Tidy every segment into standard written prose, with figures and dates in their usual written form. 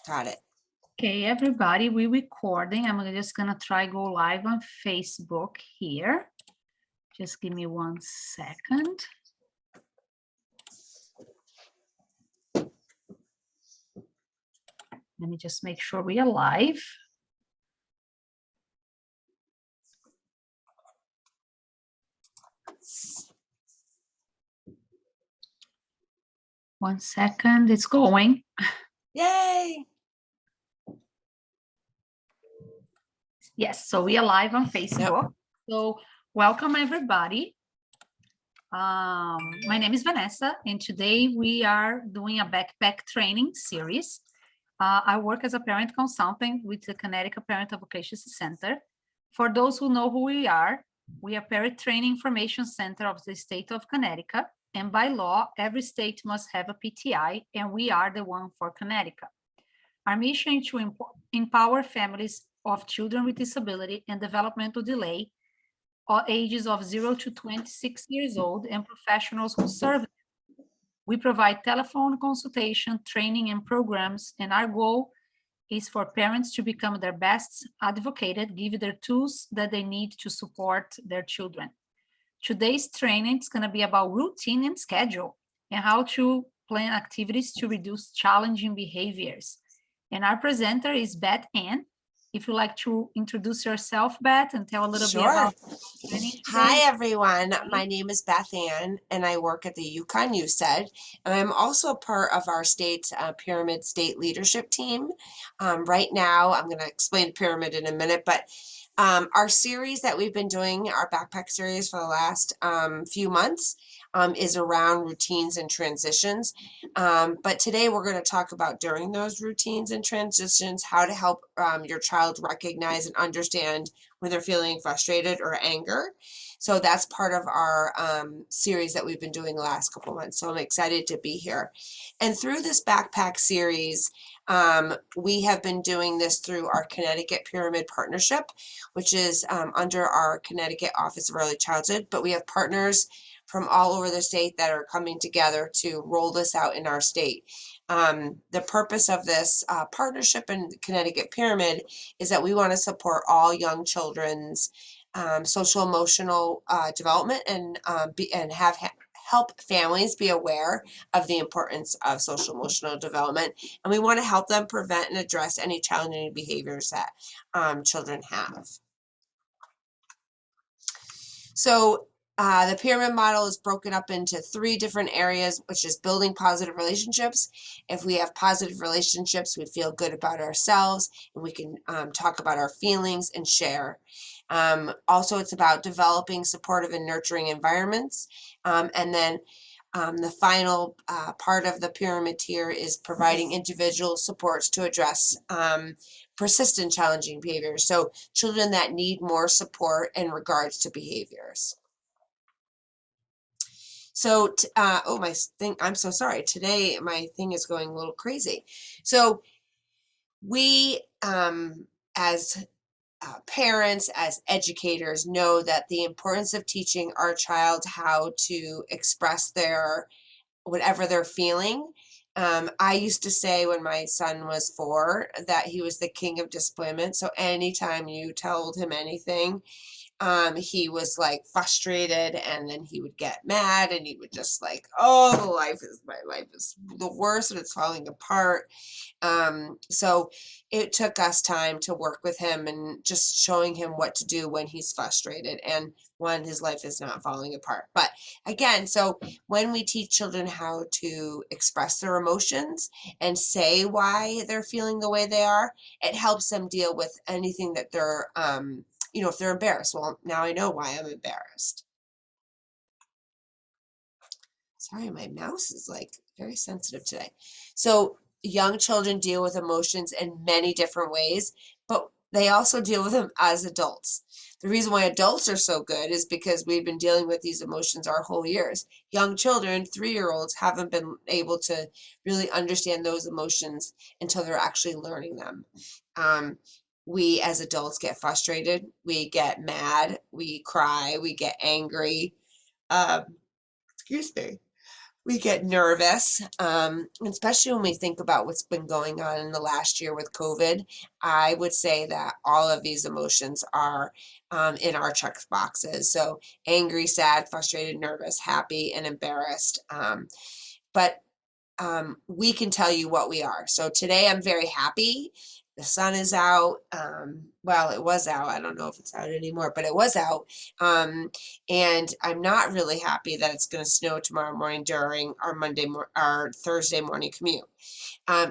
Got it. Okay, everybody, we're recording. I'm just gonna try go live on Facebook here. Just give me 1 second. Let me just make sure we are live. One second, it's going. Yay! Yes, so we are live on Facebook. So welcome everybody. My name is Vanessa, and today we are doing a backpack training series. I work as a parent consultant with the Connecticut Parent Advocacy Center. For those who know who we are Parent Training Information Center of the state of Connecticut, and by law, every state must have a PTI, and we are the one for Connecticut. Our mission is to empower families of children with disability and developmental delay, all ages of 0 to 26 years old, and professionals who serve them. We provide telephone consultation, training, and programs, and our goal is for parents to become their best advocate, give their tools that they need to support their children. Today's training is going to be about routine and schedule and how to plan activities to reduce challenging behaviors. And our presenter is Beth Ann. If you'd like to introduce yourself, Beth, and tell a little bit about training today. Hi, everyone. My name is Beth Ann, and I work at the UConn USED, and I'm also a part of our state's Pyramid State Leadership Team. Right now, I'm going to explain Pyramid in a minute, but our series that we've been doing, our backpack series for the last few months, is around routines and transitions. But today we're going to talk about during those routines and transitions, how to help your child recognize and understand when they're feeling frustrated or anger. So that's part of our series that we've been doing the last couple of months. So I'm excited to be here. And through this backpack series, we have been doing this through our Connecticut Pyramid Partnership, which is under our Connecticut Office of Early Childhood, but we have partners from all over the state that are coming together to roll this out in our state. The purpose of this partnership in Connecticut Pyramid is that we want to support all young children's social emotional development and help families be aware of the importance of social emotional development, and we want to help them prevent and address any challenging behaviors that children have. So the pyramid model is broken up into 3 different areas, which is building positive relationships. If we have positive relationships, we feel good about ourselves, and we can talk about our feelings and share. Also, it's about developing supportive and nurturing environments. And then the final part of the pyramid tier is providing individual supports to address persistent challenging behaviors. So children that need more support in regards to behaviors. So, oh, my thing, I'm so sorry. Today, my thing is going a little crazy. So we, as parents, as educators, know that the importance of teaching our child how to express their whatever they're feeling. I used to say when my son was 4 that he was the king of disappointment. So anytime you told him anything, he was like frustrated, and then he would get mad, and he would just like, oh, my life is the worst and it's falling apart. So it took us time to work with him and just showing him what to do when he's frustrated and when his life is not falling apart. But again, so when we teach children how to express their emotions and say why they're feeling the way they are, it helps them deal with anything that they're if they're embarrassed. Well, now I know why I'm embarrassed. Sorry, my mouse is like very sensitive today. So young children deal with emotions in many different ways, but they also deal with them as adults. The reason why adults are so good is because we've been dealing with these emotions our whole years. Young children, 3-year-olds, haven't been able to really understand those emotions until they're actually learning them. We as adults get frustrated, we get mad, we cry, we get angry. Excuse me. We get nervous, especially when we think about what's been going on in the last year with COVID. I would say that all of these emotions are in our check boxes. So angry, sad, frustrated, nervous, happy, and embarrassed. But we can tell you what we are. So today I'm very happy. The sun is out. Well, it was out. I don't know if it's out anymore, but it was out. And I'm not really happy that it's going to snow tomorrow morning during our Thursday morning commute.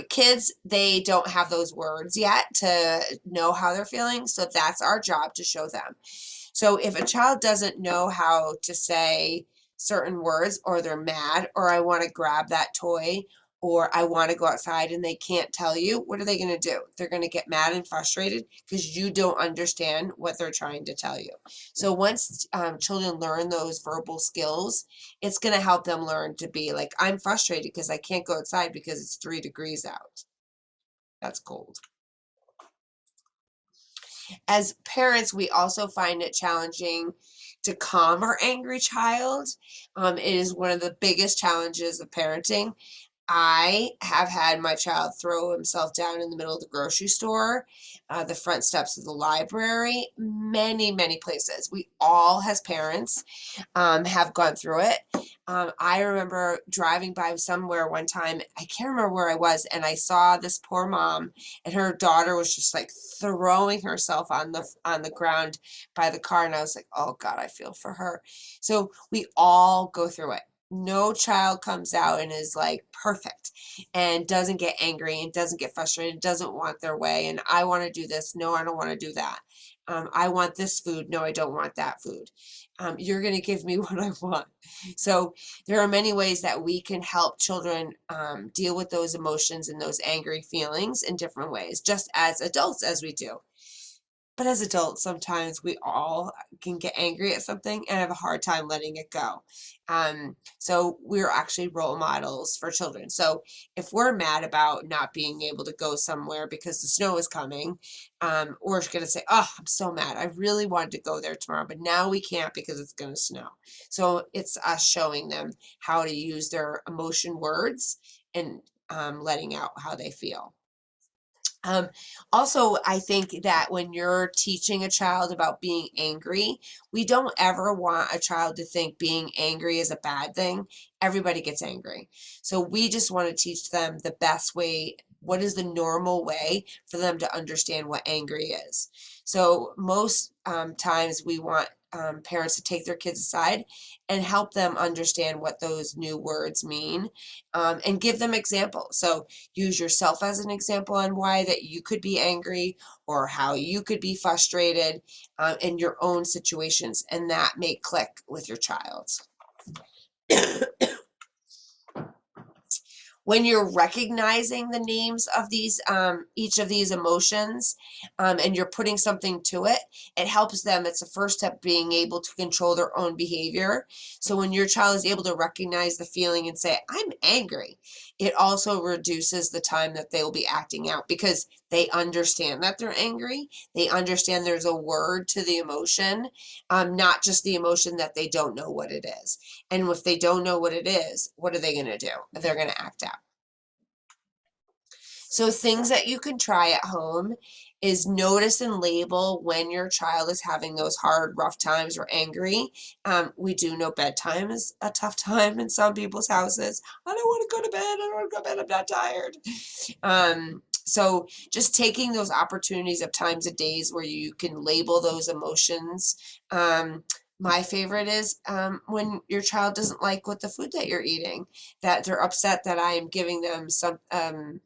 Kids, they don't have those words yet to know how they're feeling. So that's our job to show them. So if a child doesn't know how to say certain words, or they're mad, or I want to grab that toy, or I want to go outside and they can't tell you, what are they going to do? They're going to get mad and frustrated because you don't understand what they're trying to tell you. So once children learn those verbal skills, it's going to help them learn to be like, I'm frustrated because I can't go outside because it's 3 degrees out. That's cold. As parents, we also find it challenging to calm our angry child. It is one of the biggest challenges of parenting. I have had my child throw himself down in the middle of the grocery store, the front steps of the library, many, many places. We all, as parents, have gone through it. I remember driving by somewhere one time, I can't remember where I was, and I saw this poor mom, and her daughter was just like throwing herself on the ground by the car, and I was like, oh God, I feel for her. So we all go through it. No child comes out and is like perfect and doesn't get angry and doesn't get frustrated, doesn't want their way, and I want to do this. No, I don't want to do that. I want this food. No, I don't want that food. You're going to give me what I want. So there are many ways that we can help children deal with those emotions and those angry feelings in different ways, just as adults as we do. But as adults, sometimes we all can get angry at something and have a hard time letting it go. So we're actually role models for children. So if we're mad about not being able to go somewhere because the snow is coming, we're going to say, oh, I'm so mad. I really wanted to go there tomorrow, but now we can't because it's going to snow. So it's us showing them how to use their emotion words and letting out how they feel. Also, I think that when you're teaching a child about being angry, we don't ever want a child to think being angry is a bad thing. Everybody gets angry. So we just want to teach them the best way, what is the normal way for them to understand what angry is. So most times we want parents to take their kids aside and help them understand what those new words mean, and give them examples. So use yourself as an example on why that you could be angry or how you could be frustrated in your own situations, and that may click with your child. When you're recognizing the names of these, each of these emotions, and you're putting something to it, it helps them. It's the first step being able to control their own behavior. So when your child is able to recognize the feeling and say, I'm angry, it also reduces the time that they will be acting out because they understand that they're angry. They understand there's a word to the emotion, not just the emotion that they don't know what it is. And if they don't know what it is, what are they going to do? They're going to act out. So things that you can try at home is notice and label when your child is having those hard, rough times or angry. We do know bedtime is a tough time in some people's houses. I don't want to go to bed. I don't want to go to bed. I'm not tired. So just taking those opportunities of times of days where you can label those emotions. My favorite is when your child doesn't like what the food that you're eating, that they're upset that I am giving them some, I'm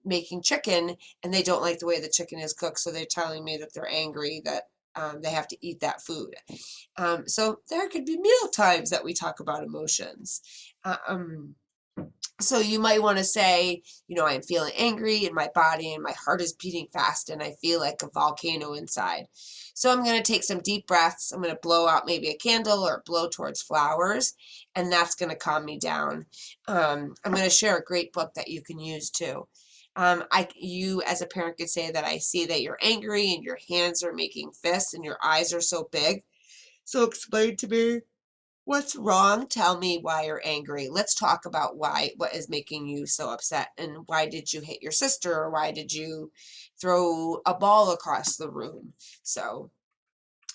making chicken and they don't like the way the chicken is cooked. So they're telling me that they're angry that they have to eat that food. So there could be meal times that we talk about emotions. So you might want to say, I'm feeling angry in my body and my heart is beating fast and I feel like a volcano inside. So I'm going to take some deep breaths. I'm going to blow out maybe a candle or blow towards flowers, and that's going to calm me down. I'm going to share a great book that you can use too. You as a parent could say that I see that you're angry and your hands are making fists and your eyes are so big. So explain to me What's wrong? Tell me why you're angry. Let's talk about what is making you so upset, and why did you hit your sister, or why did you throw a ball across the room? So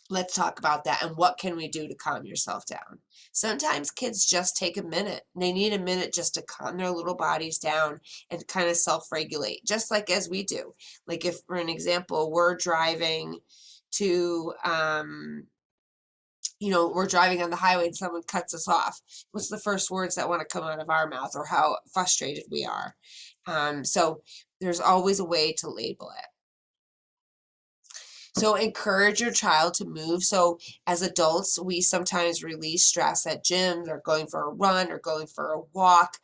let's talk about that, and what can we do to calm yourself down? Sometimes kids just take a minute. They need a minute just to calm their little bodies down and kind of self-regulate, just like as we do. Like if, for an example, we're driving to we're driving on the highway and someone cuts us off. What's the first words that want to come out of our mouth, or how frustrated we are? So there's always a way to label it. So encourage your child to move. So as adults, we sometimes release stress at gyms, or going for a run, or going for a walk,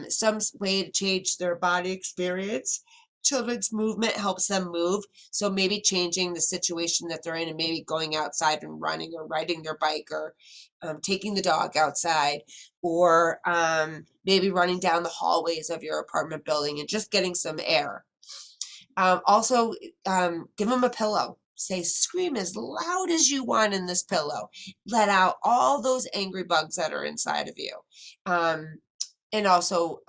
some way to change their body experience. Children's movement helps them move. So maybe changing the situation that they're in, and maybe going outside and running, or riding their bike, or taking the dog outside, or maybe running down the hallways of your apartment building and just getting some air. Also, give them a pillow. Say, scream as loud as you want in this pillow. Let out all those angry bugs that are inside of you. And also,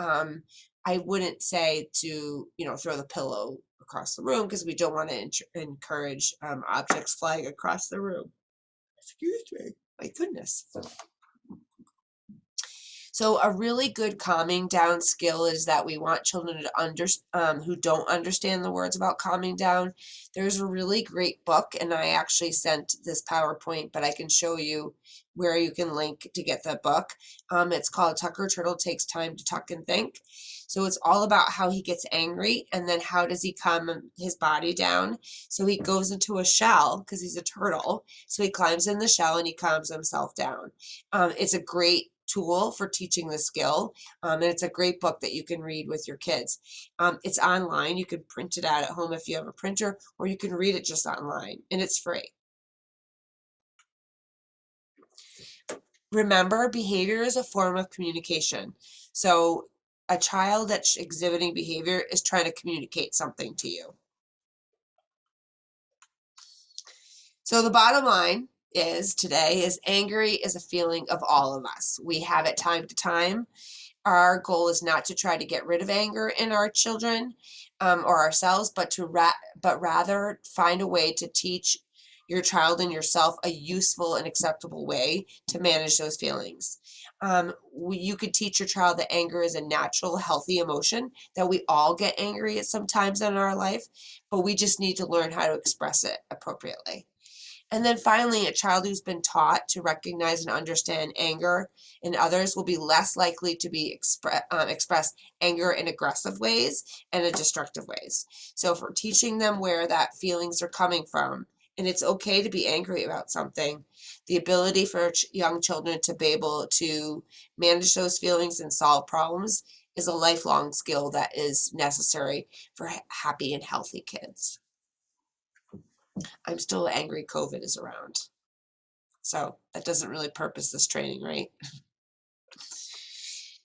I wouldn't say to, throw the pillow across the room, because we don't want to encourage objects flying across the room. Excuse me. My goodness. So a really good calming down skill is that we want children to who don't understand the words about calming down. There's a really great book, and I actually sent this PowerPoint, but I can show you where you can link to get the book. It's called Tucker Turtle Takes Time to Tuck and Think. So it's all about how he gets angry, and then how does he calm his body down. So he goes into a shell, because he's a turtle. So he climbs in the shell and he calms himself down. It's a great tool for teaching the skill, and it's a great book that you can read with your kids. It's online. You can print it out at home if you have a printer, or you can read it just online, and it's free. Remember, behavior is a form of communication. So a child that's exhibiting behavior is trying to communicate something to you. So the bottom line is angry is a feeling of all of us. We have it time to time. Our goal is not to try to get rid of anger in our children or ourselves, but rather find a way to teach your child and yourself a useful and acceptable way to manage those feelings. You could teach your child that anger is a natural, healthy emotion, that we all get angry at some times in our life, but we just need to learn how to express it appropriately. And then finally, a child who's been taught to recognize and understand anger in others will be less likely to express anger in aggressive ways and in destructive ways. So if we're teaching them where that feelings are coming from, and it's okay to be angry about something, the ability for young children to be able to manage those feelings and solve problems is a lifelong skill that is necessary for happy and healthy kids. I'm still angry COVID is around. So that doesn't really purpose this training, right?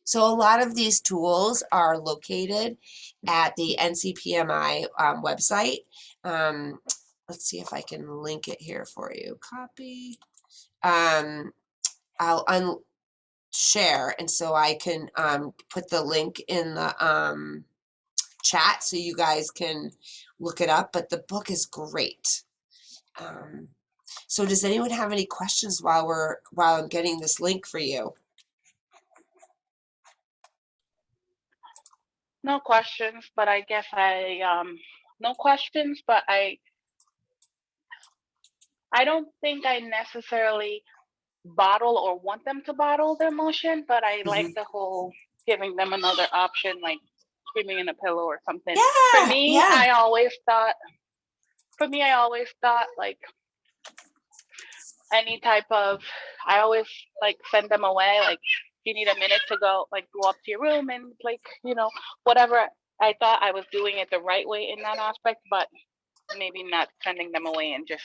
So a lot of these tools are located at the NCPMI website. Let's see if I can link it here for you. Copy. I'll share, and so I can put the link in the chat so you guys can look it up. But the book is great. So does anyone have any questions while I'm getting this link for you? No questions, but I guess no questions, but I don't think I necessarily bottle or want them to bottle their emotion, but I like the whole giving them another option, like screaming in a pillow or something. Yeah, For me, yeah. I always thought like any type of, I always like send them away, like you need a minute to go up to your room and whatever. I thought I was doing it the right way in that aspect, but maybe not sending them away and just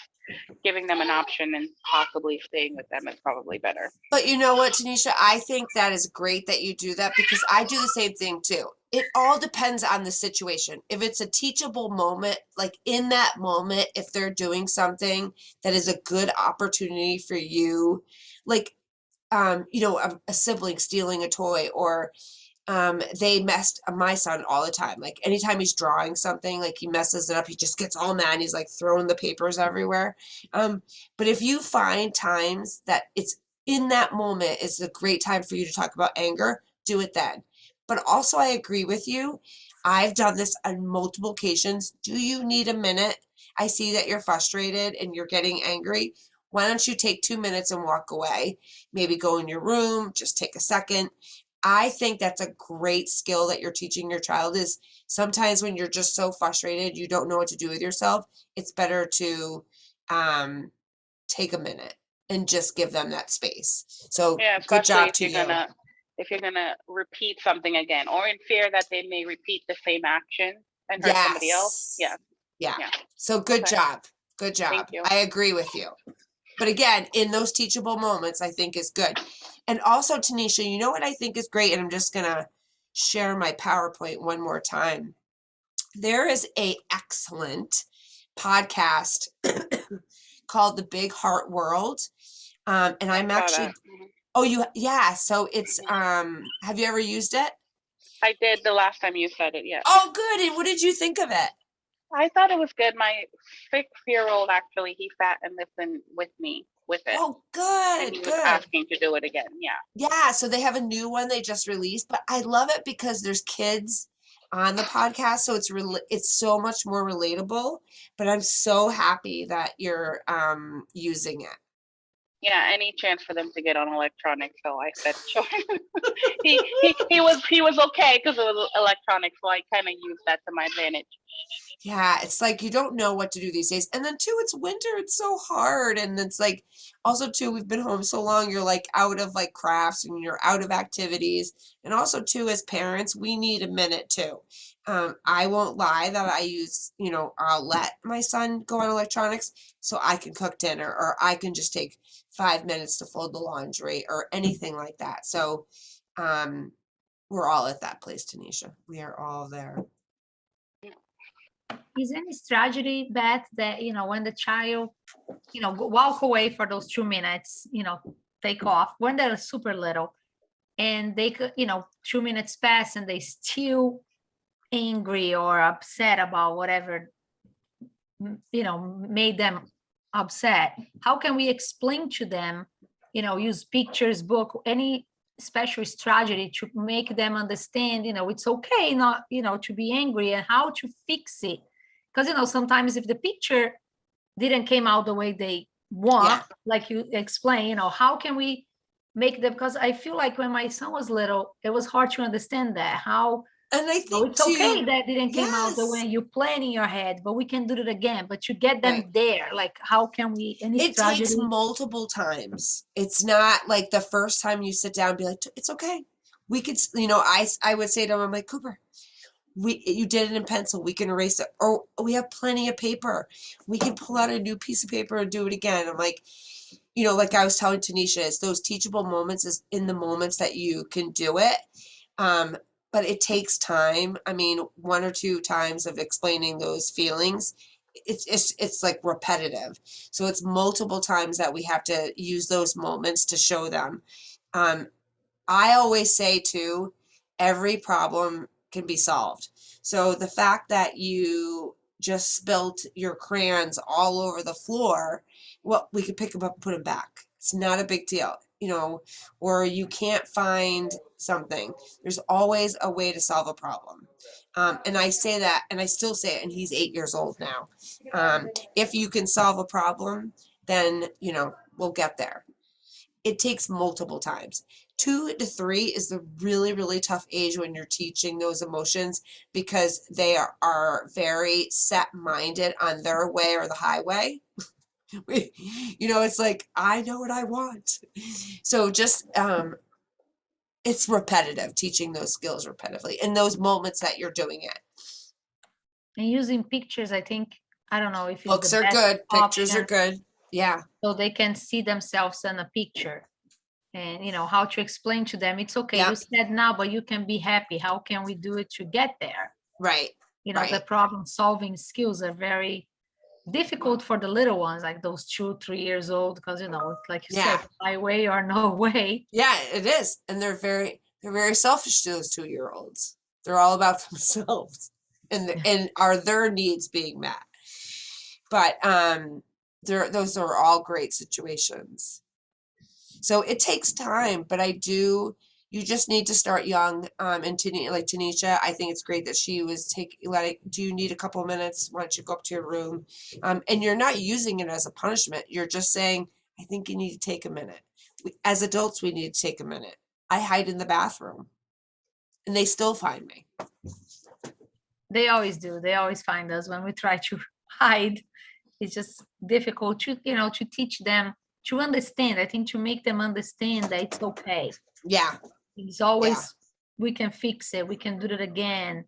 giving them an option and possibly staying with them is probably better. But you know what, Tanisha, I think that is great that you do that, because I do the same thing too. It all depends on the situation. If it's a teachable moment, like in that moment, if they're doing something that is a good opportunity for you, like a sibling stealing a toy, or they messed my son all the time. Like anytime he's drawing something, like he messes it up, he just gets all mad. He's like throwing the papers everywhere. But if you find times that it's in that moment, it's a great time for you to talk about anger, do it then. But also, I agree with you. I've done this on multiple occasions. Do you need a minute? I see that you're frustrated and you're getting angry. Why don't you take 2 minutes and walk away? Maybe go in your room, just take a second. I think that's a great skill that you're teaching your child, is sometimes when you're just so frustrated, you don't know what to do with yourself, it's better to take a minute and just give them that space. So Yeah, good especially job to you. if you're gonna repeat something again, or in fear that they may repeat the same action and hurt somebody else. Yes. Yeah, Yeah. yeah. So good Okay. job. Good job. Thank you. I agree with you. But again, in those teachable moments, I think is good. And also, Tanisha, you know what I think is great? And I'm just going to share my PowerPoint one more time. There is a excellent podcast called The Big Heart World. And I'm Saw actually, that. Mhm. oh, yeah. So it's, have you ever used it? I did the last time you said it. Yeah. Oh, good. And what did you think of it? I thought it was good. My 6-year-old actually, he sat and listened with me with it, Oh, and he good, was good. asking to do it again. Yeah. Yeah, so they have a new one they just released, but I love it because there's kids on the podcast, so it's so much more relatable. But I'm so happy that you're using it. Yeah, any chance for them to get on electronics? So I said, sure. he was okay because it was electronic, so I kind of used that to my advantage. Yeah, it's like you don't know what to do these days. And then too, it's winter, it's so hard. And it's like also too, we've been home so long, you're like out of like crafts and you're out of activities. And also too, as parents, we need a minute too. I won't lie that I use, I'll let my son go on electronics so I can cook dinner, or I can just take 5 minutes to fold the laundry or anything like that. So we're all at that place, Tanisha. We are all there. Is any strategy, Beth, that, when the child, walk away for those 2 minutes, take off when they're super little, and they could, 2 minutes pass and they still angry or upset about whatever, made them upset? How can we explain to them, use pictures, book, any special strategy to make them understand, it's okay not, to be angry, and how to fix it? Because, sometimes if the picture didn't came out the way they want, Yeah. like you explain, how can we make them? Because I feel like when my son was little, it was hard to understand that, how And I think it's okay too, that didn't came out the way yes. you plan in your head, but we can do it again. But to get them Right. there, like how can we, any It takes strategy? multiple times. It's not like the first time you sit down and be like, it's okay. We could, I would say to him, I'm like, Cooper, you did it in pencil. We can erase it. Or we have plenty of paper. We can pull out a new piece of paper and do it again. I'm like, like I was telling Tanisha, it's those teachable moments is in the moments that you can do it. But it takes time. I mean, 1 or 2 times of explaining those feelings, it's like repetitive. So it's multiple times that we have to use those moments to show them. I always say too, every problem can be solved. So the fact that you just spilt your crayons all over the floor, well, we could pick them up and put them back. It's not a big deal, or you can't find something. There's always a way to solve a problem. And I say that, and I still say it, and he's 8 years old now. If you can solve a problem, then, we'll get there. It takes multiple times. 2 to 3 is the really, really tough age when you're teaching those emotions, because they are very set-minded on their way or the highway. It's like, I know what I want. So just, it's repetitive, teaching those skills repetitively in those moments that you're doing it. And using pictures, I think, I don't know if it's Books the are best good. Pictures are option, good. Yeah. so they can see themselves in a picture, and how to explain to them, it's okay. Yeah. You said now, but you can be happy. How can we do it to get there? Right. The Right. problem solving skills are very difficult for the little ones, like those 2, 3 years old, because it's like you Yeah. said, my way or no way. Yeah, it is. And they're very selfish to those 2-year-olds. They're all about themselves and are their needs being met. But those are all great situations. So it takes time, but you just need to start young. And like Tanisha, I think it's great that she was do you need a couple of minutes? Why don't you go up to your room? And you're not using it as a punishment. You're just saying, I think you need to take a minute. As adults, we need to take a minute. I hide in the bathroom and they still find me. They always do. They always find us when we try to hide. It's just difficult to, to teach them to understand. I think to make them understand that it's okay. Yeah. It's always, we can fix it. We can do it again.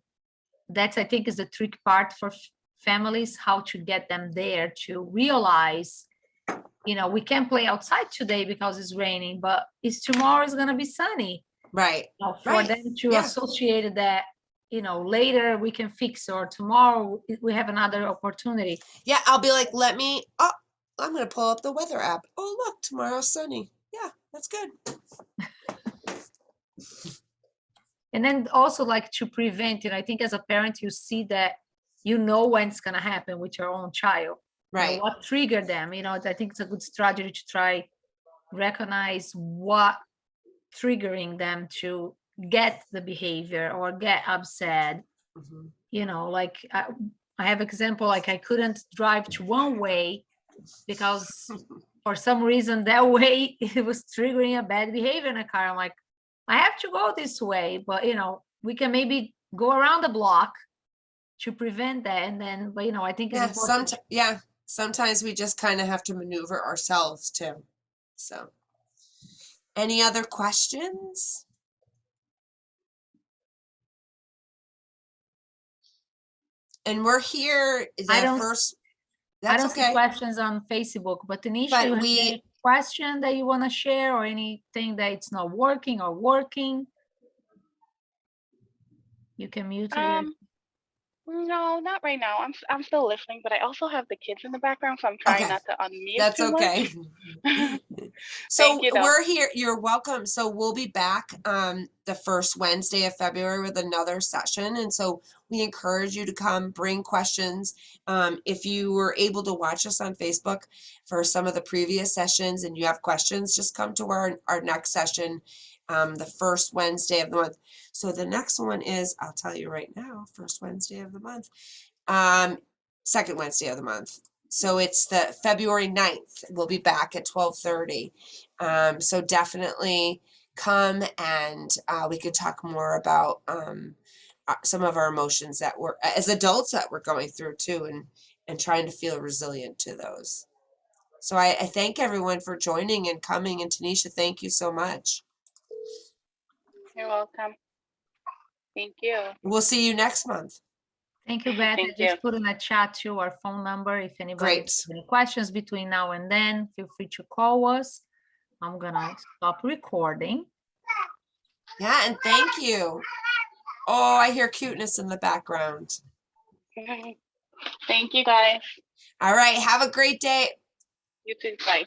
That's, I think, is the trick part for families, how to get them there to realize, we can't play outside today because it's raining, but tomorrow is going to be sunny. Right. For them to associate that, later we can fix, or tomorrow we have another opportunity. Yeah, I'll be like, I'm going to pull up the weather app. Oh, look, tomorrow's sunny. Yeah, that's good. And then also, like, to prevent, I think as a parent, you see that, when it's going to happen with your own child. Right. What triggered them, I think it's a good strategy to try recognize what triggering them to get the behavior or get upset. Like I have example, like I couldn't drive to one way because for some reason that way it was triggering a bad behavior in a car. I'm like, I have to go this way, but we can maybe go around the block to prevent that. And then, but I think it's important. Sometimes we just kind of have to maneuver ourselves too. So any other questions? And we're here. I don't okay. see questions on Facebook, but Tanisha, you have any question that you want to share, or anything that it's not working or working? You can mute it. No, not right now. I'm still listening, but I also have the kids in the background, so I'm trying not to unmute. That's too okay. Much. So we're here. You're welcome. So we'll be back the first Wednesday of February with another session. And so we encourage you to come, bring questions. If you were able to watch us on Facebook for some of the previous sessions and you have questions, just come to our next session the first Wednesday of the month. So the next one is, I'll tell you right now, first Wednesday of the month, second Wednesday of the month. So it's the February 9th. We'll be back at 12:30. So definitely come, and we could talk more about some of our emotions that we're, as adults, that we're going through too, and trying to feel resilient to those. So I thank everyone for joining and coming. And Tanisha, thank you so much. You're welcome. Thank you. We'll see you next month. Thank you, Beth. I just put in a chat too our phone number. If anybody has any questions between now and then, feel free to call us. I'm gonna stop recording. Yeah, and thank you. Oh, I hear cuteness in the background. Thank you, guys. All right, have a great day. You too. Bye.